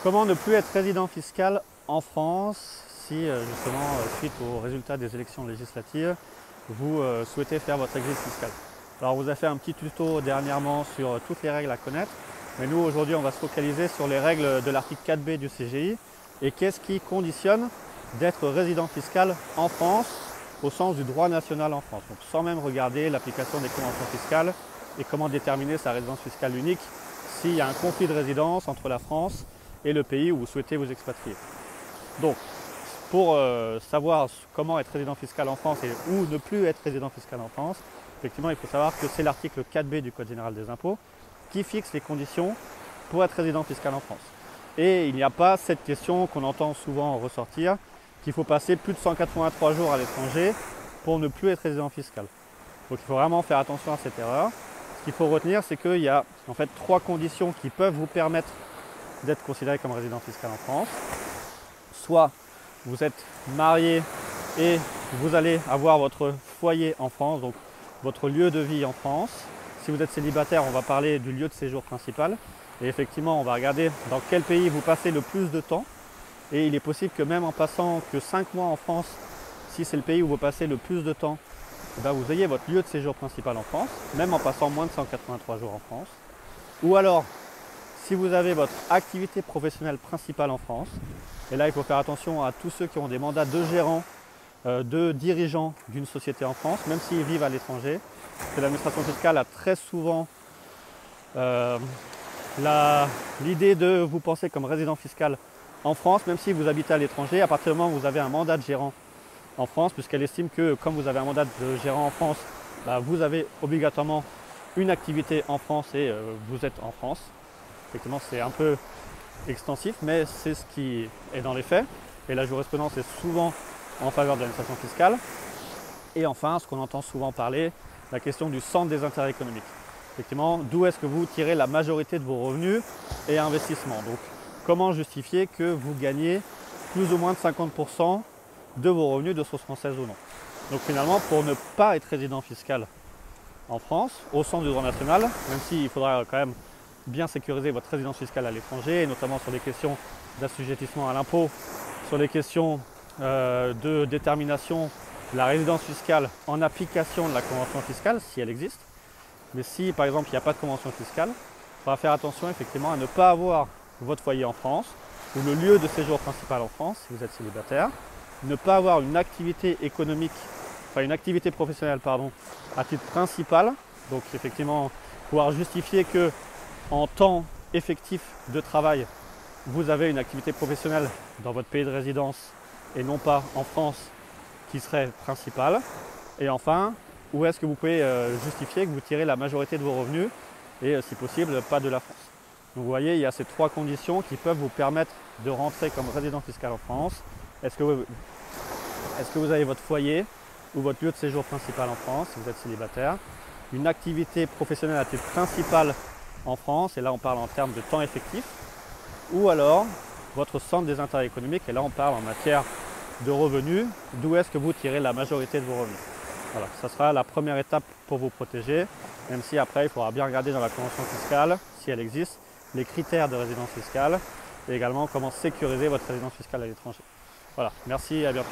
Comment ne plus être résident fiscal en France si justement suite aux résultats des élections législatives, vous souhaitez faire votre exit fiscal? Alors on vous a fait un petit tuto dernièrement sur toutes les règles à connaître, mais nous aujourd'hui on va se focaliser sur les règles de l'article 4B du CGI et qu'est-ce qui conditionne d'être résident fiscal en France au sens du droit national en France. Donc sans même regarder l'application des conventions fiscales et comment déterminer sa résidence fiscale unique s'il y a un conflit de résidence entre la France et le pays où vous souhaitez vous expatrier. Donc, pour savoir comment être résident fiscal en France et où ne plus être résident fiscal en France, effectivement, il faut savoir que c'est l'article 4B du Code général des impôts qui fixe les conditions pour être résident fiscal en France. Et il n'y a pas cette question qu'on entend souvent ressortir, qu'il faut passer plus de 183 jours à l'étranger pour ne plus être résident fiscal. Donc il faut vraiment faire attention à cette erreur. Ce qu'il faut retenir, c'est qu'il y a en fait 3 conditions qui peuvent vous permettre d'être considéré comme résident fiscal en France. Soit vous êtes marié et vous allez avoir votre foyer en France, donc votre lieu de vie en France. Si vous êtes célibataire, on va parler du lieu de séjour principal. Et effectivement, on va regarder dans quel pays vous passez le plus de temps. Et il est possible que même en passant que 5 mois en France, si c'est le pays où vous passez le plus de temps, vous ayez votre lieu de séjour principal en France, même en passant moins de 183 jours en France. Ou alors, si vous avez votre activité professionnelle principale en France, et là il faut faire attention à tous ceux qui ont des mandats de gérant, de dirigeant d'une société en France, même s'ils vivent à l'étranger, que l'administration fiscale a très souvent l'idée de vous penser comme résident fiscal en France, même si vous habitez à l'étranger, à partir du moment où vous avez un mandat de gérant en France, puisqu'elle estime que comme vous avez un mandat de gérant en France, vous avez obligatoirement une activité en France et vous êtes en France. Effectivement, c'est un peu extensif, mais c'est ce qui est dans les faits. Et la jurisprudence est souvent en faveur de l'administration fiscale. Et enfin, ce qu'on entend souvent parler, la question du centre des intérêts économiques. Effectivement, d'où est-ce que vous tirez la majorité de vos revenus et investissements? Donc, comment justifier que vous gagnez plus ou moins de 50% de vos revenus de source française ou non? Donc finalement, pour ne pas être résident fiscal en France, au sens du droit national, même s'il faudra quand même bien sécuriser votre résidence fiscale à l'étranger, et notamment sur les questions d'assujettissement à l'impôt, sur les questions de détermination de la résidence fiscale en application de la convention fiscale, si elle existe. Mais si par exemple il n'y a pas de convention fiscale, il faudra faire attention effectivement à ne pas avoir votre foyer en France ou le lieu de séjour principal en France si vous êtes célibataire, ne pas avoir une activité économique, enfin une activité professionnelle à titre principal, donc effectivement pouvoir justifier que en temps effectif de travail, vous avez une activité professionnelle dans votre pays de résidence et non pas en France qui serait principale. Et enfin, où est-ce que vous pouvez justifier que vous tirez la majorité de vos revenus et si possible pas de la France. Donc vous voyez, il y a ces 3 conditions qui peuvent vous permettre de rentrer comme résident fiscal en France. Est-ce que vous avez votre foyer ou votre lieu de séjour principal en France si vous êtes célibataire, une activité professionnelle à titre principal en France, et là on parle en termes de temps effectif, ou alors votre centre des intérêts économiques, et là on parle en matière de revenus, d'où est-ce que vous tirez la majorité de vos revenus. Voilà, ça sera la première étape pour vous protéger, même si après il faudra bien regarder dans la convention fiscale, si elle existe, les critères de résidence fiscale, et également comment sécuriser votre résidence fiscale à l'étranger. Voilà, merci et à bientôt.